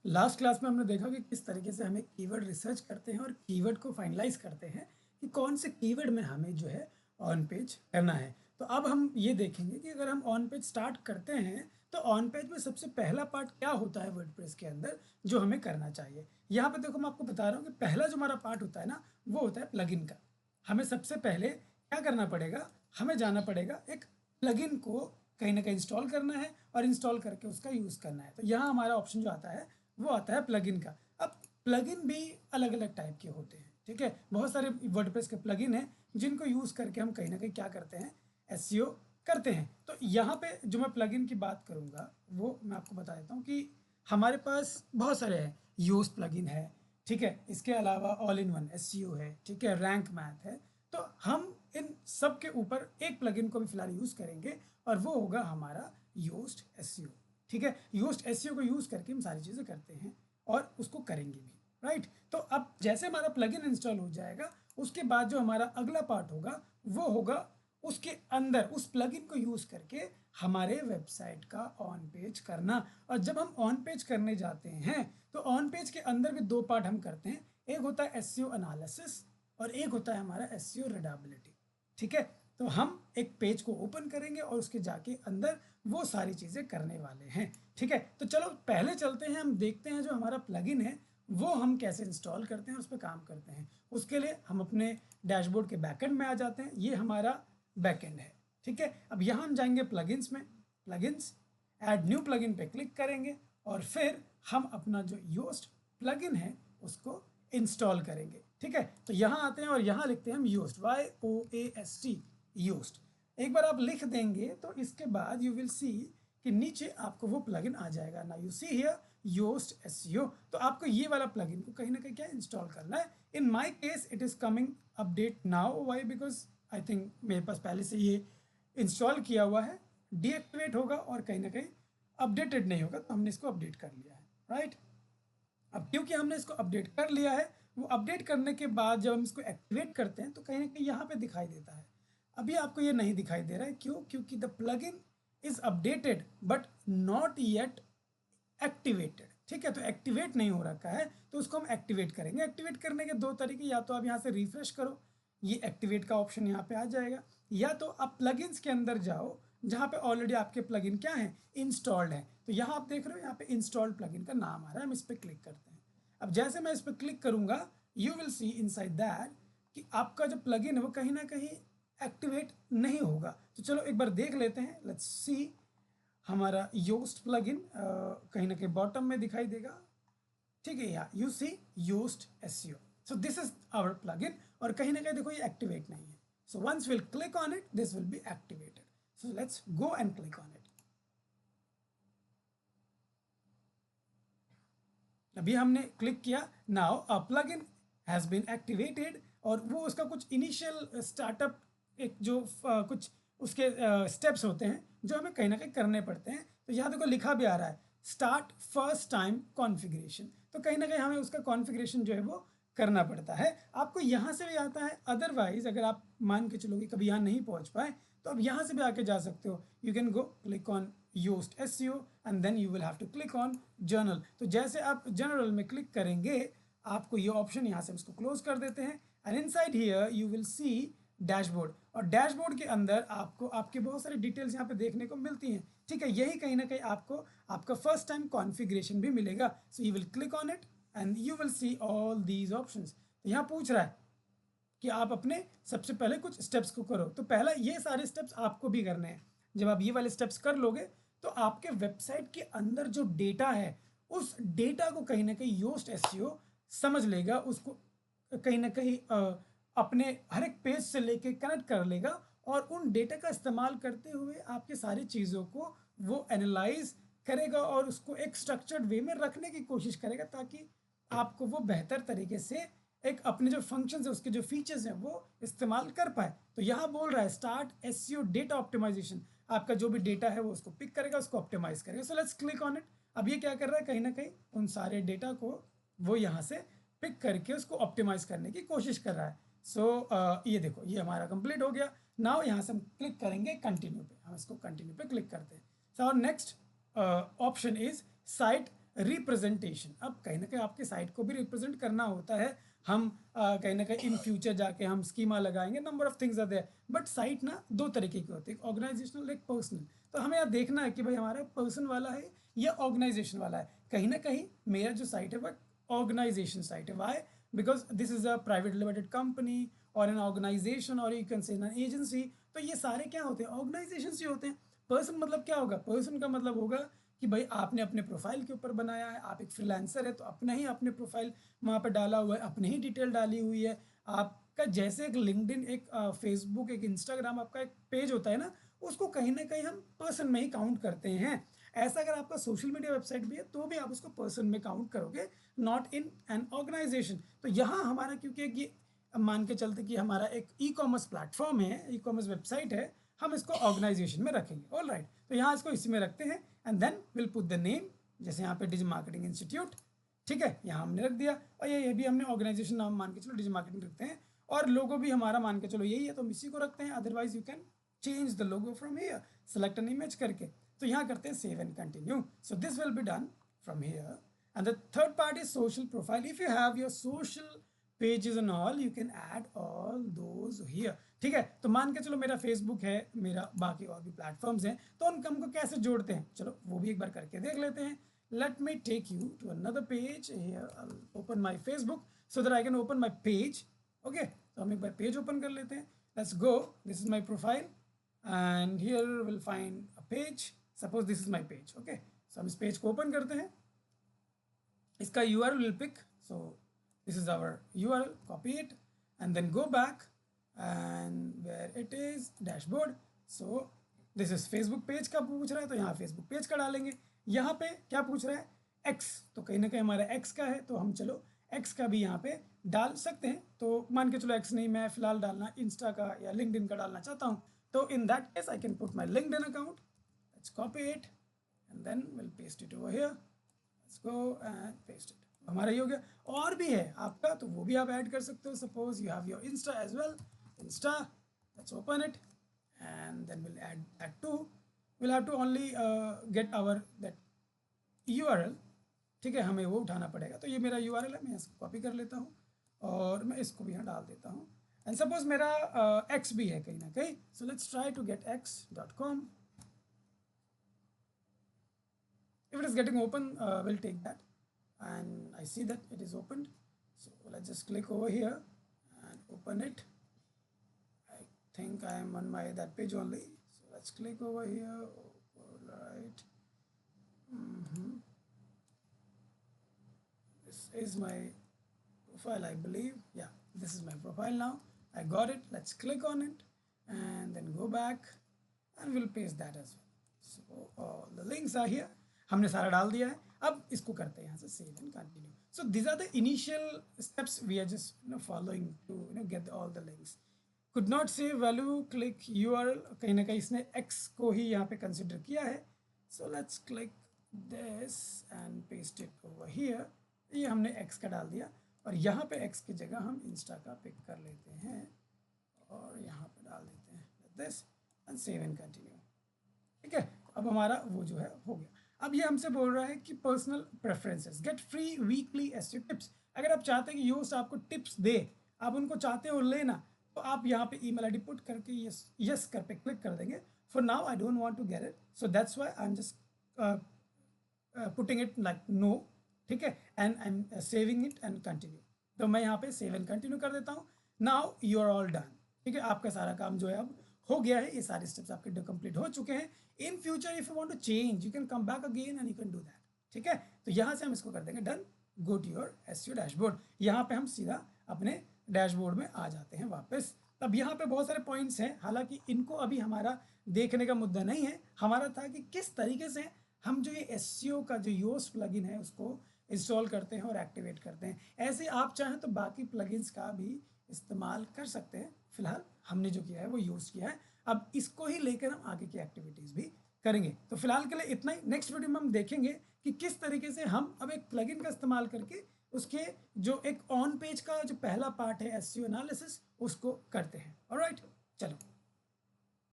Last class में हमने देखा कि किस तरीके से हमें कीवर्ड रिसर्च करते हैं और कीवर्ड को फाइनलाइज करते हैं कि कौन से कीवर्ड में हमें जो है ऑन पेज करना है। तो अब हम ये देखेंगे कि अगर हम ऑन पेज स्टार्ट करते हैं तो ऑन पेज में सबसे पहला पार्ट क्या होता है वर्डप्रेस के अंदर जो हमें करना चाहिए। यहाँ पे देखो मैं आपको बता रहा हूँ कि पहला जो हमारा पार्ट होता है ना वो होता है प्लगइन का। हमें सबसे पहले क्या करना पड़ेगा, हमें जाना पड़ेगा एक प्लगइन को कहीं ना कहीं इंस्टॉल करना है और इंस्टॉल करके उसका यूज़ करना है। तो यहाँ हमारा ऑप्शन जो आता है वो आता है प्लगइन का। अब प्लगइन भी अलग अलग टाइप के होते हैं, ठीक है। बहुत सारे वर्डप्रेस के प्लगइन हैं जिनको यूज़ करके हम कहीं ना कहीं क्या करते हैं, एसईओ करते हैं। तो यहाँ पे जो मैं प्लगइन की बात करूँगा वो मैं आपको बता देता हूँ कि हमारे पास बहुत सारे हैं। योस्ट प्लगइन है, ठीक है। इसके अलावा ऑल इन वन एसईओ है, ठीक है। रैंक मैथ है। तो हम इन सब के ऊपर एक प्लगइन को भी फिलहाल यूज़ करेंगे और वो होगा हमारा योस्ट एसईओ, ठीक है। योस्ट एसईओ को यूज़ करके हम सारी चीज़ें करते हैं और उसको करेंगे भी, राइट। तो अब जैसे हमारा प्लगइन इंस्टॉल हो जाएगा उसके बाद जो हमारा अगला पार्ट होगा वो होगा उसके अंदर उस प्लगइन को यूज़ करके हमारे वेबसाइट का ऑन पेज करना। और जब हम ऑन पेज करने जाते हैं तो ऑन पेज के अंदर भी दो पार्ट हम करते हैं। एक होता है एसईओ एनालिसिस और एक होता है हमारा एसईओ रीडेबिलिटी, ठीक है। तो हम एक पेज को ओपन करेंगे और उसके जाके अंदर वो सारी चीज़ें करने वाले हैं, ठीक है। तो चलो पहले चलते हैं, हम देखते हैं जो हमारा प्लगइन है वो हम कैसे इंस्टॉल करते हैं और उस पर काम करते हैं। उसके लिए हम अपने डैशबोर्ड के बैकएंड में आ जाते हैं। ये हमारा बैकएंड है, ठीक है। अब यहाँ हम जाएंगे प्लगइन्स में, प्लगइन्स ऐड न्यू प्लगइन पे क्लिक करेंगे और फिर हम अपना जो योस्ट प्लगइन है उसको इंस्टॉल करेंगे, ठीक है। तो यहाँ आते हैं और यहाँ लिखते हैं हम योस्ट, YOAST, योस्ट। एक बार आप लिख देंगे तो इसके बाद यू विल सी कि नीचे आपको वो प्लगइन आ जाएगा ना। You see here Yoast SEO. तो आपको ये वाला प्लगइन को कहीं ना कहीं क्या इंस्टॉल करना है। In my case it is coming update now, why, because I think मेरे पास पहले से ये इंस्टॉल किया हुआ है। डीएक्टिवेट होगा और कहीं ना कहीं अपडेटेड नहीं होगा, तो हमने इसको अपडेट कर लिया है, राइट। अब क्योंकि हमने इसको अपडेट कर लिया है, वो अपडेट करने के बाद जब हम इसको एक्टिवेट करते हैं तो कहीं ना कहीं यहाँ पे दिखाई देता है। अभी आपको ये नहीं दिखाई दे रहा है, क्यों? क्योंकि the plugin is updated but not yet activated, ठीक है। तो एक्टिवेट नहीं हो रखा है तो उसको हम एक्टिवेट करेंगे। एक्टिवेट करने के दो तरीके, या तो आप यहाँ से रिफ्रेश करो, ये एक्टिवेट का ऑप्शन यहाँ पे आ जाएगा, या तो आप प्लगइन्स के अंदर जाओ जहाँ पे ऑलरेडी आपके प्लगइन क्या है, इंस्टॉल्ड है। तो यहाँ आप देख रहे हो यहाँ पे इंस्टॉल्ड प्लगइन का नाम आ रहा है, हम इस पर क्लिक करते हैं। अब जैसे मैं इस पर क्लिक करूंगा you will see inside that कि आपका जो प्लगइन है वो कहीं ना कहीं एक्टिवेट नहीं होगा। तो चलो एक बार देख लेते हैं, लेट्स सी। हमारा योस्ट प्लगइन कहीं ना कहीं बॉटम में दिखाई देगा, ठीक है। यहाँ you see Yoast SEO. So this is our plugin और कहीं ना कहीं देखो ये एक्टिवेट नहीं है। So once will click on it this will be activated. So let's go and click on it. अभी हमने क्लिक किया, now a plugin has been activated. और वो उसका कुछ इनिशियल स्टार्टअप एक जो कुछ उसके स्टेप्स होते हैं जो हमें कहीं ना कहीं करने पड़ते हैं। तो यहाँ देखो लिखा भी आ रहा है स्टार्ट फर्स्ट टाइम कॉन्फ़िगरेशन। तो कहीं ना कहीं हमें उसका कॉन्फ़िगरेशन जो है वो करना पड़ता है। आपको यहाँ से भी आता है, अदरवाइज अगर आप मान के चलोगे कभी यहाँ नहीं पहुँच पाए तो आप यहाँ से भी आके जा सकते हो। You can go click on Yoast SEO and then you will have to click on general. तो जैसे आप जनरल में क्लिक करेंगे आपको ये ऑप्शन, यहाँ से हम इसको क्लोज कर देते हैं and inside here you will see dashboard. और डैशबोर्ड के अंदर आपको आपके बहुत सारी डिटेल्स यहाँ पे देखने को मिलती हैं, ठीक है। यही कहीं ना कहीं आपको आपका फर्स्ट टाइम कॉन्फ़िगरेशन भी मिलेगा। So you will click on it and you will see all these options. तो यहाँ पूछ रहा है कि आप अपने सबसे पहले कुछ स्टेप्स को करो। तो पहला ये सारे स्टेप्स आपको भी करने हैं। जब आप ये वाले स्टेप्स कर लोगे तो आपके वेबसाइट के अंदर जो डेटा है उस डेटा को कहीं ना कहीं योस्ट एसईओ समझ लेगा, उसको कहीं ना कहीं अपने हर एक पेज से लेके कनेक्ट कर लेगा और उन डेटा का इस्तेमाल करते हुए आपके सारी चीज़ों को वो एनालाइज करेगा और उसको एक स्ट्रक्चर्ड वे में रखने की कोशिश करेगा ताकि आपको वो बेहतर तरीके से एक अपने जो फंक्शंस है उसके जो फीचर्स हैं वो इस्तेमाल कर पाए। तो यहाँ बोल रहा है स्टार्ट एसईओ डेटा ऑप्टिमाइजेशन। आपका जो भी डेटा है वो उसको पिक करेगा, उसको ऑप्टिमाइज करेगा। So let's click on it. अब ये क्या कर रहा है, कहीं ना कहीं उन सारे डेटा को वो यहाँ से पिक करके उसको ऑप्टिमाइज करने की कोशिश कर रहा है। सो ये देखो ये हमारा कंप्लीट हो गया। नाउ यहाँ से हम क्लिक करेंगे कंटिन्यू पे, हम इसको कंटिन्यू पे क्लिक करते हैं। सो और next option is site representation, अब कहीं ना कहीं आपके साइट को भी रिप्रेजेंट करना होता है। हम कहीं ना कहीं इन फ्यूचर जाके हम स्कीमा लगाएंगे, number of things are there, but site ना दो तरीके की होती है, एक ऑर्गेनाइजेशनल एक पर्सनल। तो हमें यहाँ देखना है कि भाई हमारा पर्सन वाला है या ऑर्गेनाइजेशन वाला है। कहीं ना कहीं मेरा जो साइट है वह ऑर्गेनाइजेशन साइट है। Why? Because this is a private limited company और एन ऑर्गेनाइजेशन और you can say an agency. तो ये सारे क्या होते हैं? ऑर्गेनाइजेशन ही होते हैं। पर्सन मतलब क्या होगा? पर्सन का मतलब होगा कि भाई आपने अपने प्रोफाइल के ऊपर बनाया है, आप एक फ्रीलांसर है तो अपना ही आपने प्रोफाइल वहाँ पे डाला हुआ है, अपनी ही डिटेल डाली हुई है। आपका जैसे एक लिंक्डइन, एक फेसबुक, एक इंस्टाग्राम आपका एक पेज होता है ना, उसको कहीं ना कहीं हम पर्सन में ही काउंट करते हैं। ऐसा अगर आपका सोशल मीडिया वेबसाइट भी है तो भी आप उसको पर्सन में काउंट करोगे, नॉट इन एन ऑर्गेनाइजेशन। तो यहाँ हमारा क्योंकि ये मान के चलते कि हमारा एक ई कॉमर्स प्लेटफॉर्म है, ई कॉमर्स वेबसाइट है, हम इसको ऑर्गेनाइजेशन में रखेंगे। ऑल राइट, तो यहाँ इसको इसी में रखते हैं and then will put the name, जैसे यहाँ पे डिजिटल मार्केटिंग इंस्टीट्यूट, ठीक है, यहाँ हमने रख दिया। और ये भी हमने ऑर्गेनाइजेशन नाम मान के चलो डिजिटल मार्केटिंग रखते हैं। और लोगो भी हमारा मान के चलो यही है तो हम इसी को रखते हैं, otherwise you can change the logo from here, select an image करके। तो यहाँ करते हैं save and continue. So this will be done from here. And the third part is social profile. If you have your social pages and all, you can add all those here, ठीक है। तो मान के चलो मेरा Facebook है, मेरा बाकी और भी प्लेटफॉर्म्स हैं, तो उन हमको कैसे जोड़ते हैं, चलो वो भी एक बार करके देख लेते हैं। Let me take you to another page. Here I'll open my Facebook so that I can open my page. Okay, तो हम एक बार पेज ओपन कर लेते हैं। Let's go. This is my profile and here we'll find a page. Suppose this is my page. Okay, so हम इस page को open करते हैं। इसका URL will pick. So this is our URL. Copy it and then go back and where it is dashboard. So this is Facebook page का पूछ रहा है तो यहाँ Facebook पेज का डालेंगे। यहाँ पे क्या पूछ रहा है? X, तो कहीं ना कहीं हमारा X का है तो हम चलो X का भी यहाँ पे डाल सकते हैं। तो मान के चलो X नहीं, मैं फिलहाल डालना इंस्टा का या लिंक्डइन का डालना चाहता हूँ, तो in that case I can put my LinkedIn account. Let's copy it and then will paste it over here. Let's go and paste it. हमारा ये हो गया। और भी है आपका तो वो भी आप ऐड कर सकते हो। Suppose you have your insta as well, insta, let's open it and then we'll add that too. We'll have to only get our that URL, ठीक है, हमें वो उठाना पड़ेगा। तो ये मेरा URL है, मैं इसको कॉपी कर लेता हूँ और मैं इसको भी यहाँ डाल देता हूँ। एंड सपोज मेरा X भी है कहीं ना कहीं, so let's try to get x.com. If it is getting open, we'll take that, and I see that it is opened. So let's just click over here and open it. I think I am on my that page only, so let's click over here. All right. This is my profile, I believe. Yeah, this is my profile now. I got it. Let's click on it and then go back and we'll paste that as well. So all the links are here. हमने सारा डाल दिया है। अब इसको करते हैं यहाँ से save and continue. So these are the initial steps we are just following to get all the links. Could not save value, click URL, कहीं ना कहीं इसने X को ही यहाँ पे कंसिडर किया है। So let's click this and paste it over here. ये हमने X का डाल दिया और यहाँ पे X की जगह हम इंस्टा का पिक कर लेते हैं और यहाँ पे डाल देते हैं this and save and continue, ठीक है। अब हमारा वो जो है हो गया। अब ये हमसे बोल रहा है कि personal preferences, get free weekly SEO tips. अगर आप चाहते हैं कि योस्ट आपको टिप्स दे, आप उनको चाहते हो लेना, तो आप यहाँ पे ईमेल आईडी पुट करके यस कर पे क्लिक कर देंगे। For now I don't want to get it, so that's why I am just putting it like no, ठीक है, and I am saving it and continue. तो मैं यहाँ पे सेव एंड कंटिन्यू कर देता हूँ। Now you are all done, ठीक है, आपका सारा काम जो है अब हो गया है। ये सारे स्टेप्स आपके कंप्लीट हो चुके हैं। In future if you want to change you can come back again and you can do that, ठीक है। तो यहाँ से हम इसको कर देंगे done, go to your SEO dashboard. यहाँ पे हम सीधा अपने डैशबोर्ड में आ जाते हैं वापस। अब यहाँ पे बहुत सारे पॉइंट्स हैं, हालांकि इनको अभी हमारा देखने का मुद्दा नहीं है। हमारा था कि किस तरीके से हम जो ये एसईओ का जो योस्ट प्लगइन है उसको इंस्टॉल करते हैं और एक्टिवेट करते हैं। ऐसे आप चाहें तो बाकी प्लगइन्स का भी इस्तेमाल कर सकते हैं। फिलहाल हमने जो किया है वो यूज़ किया है, अब इसको ही लेकर हम आगे की एक्टिविटीज़ भी करेंगे। तो फिलहाल के लिए इतना ही। नेक्स्ट वीडियो में हम देखेंगे कि किस तरीके से हम अब एक प्लगइन का इस्तेमाल करके उसके जो एक ऑन पेज का जो पहला पार्ट है एसईओ एनालिसिस उसको करते हैं। ऑलराइट, चलो।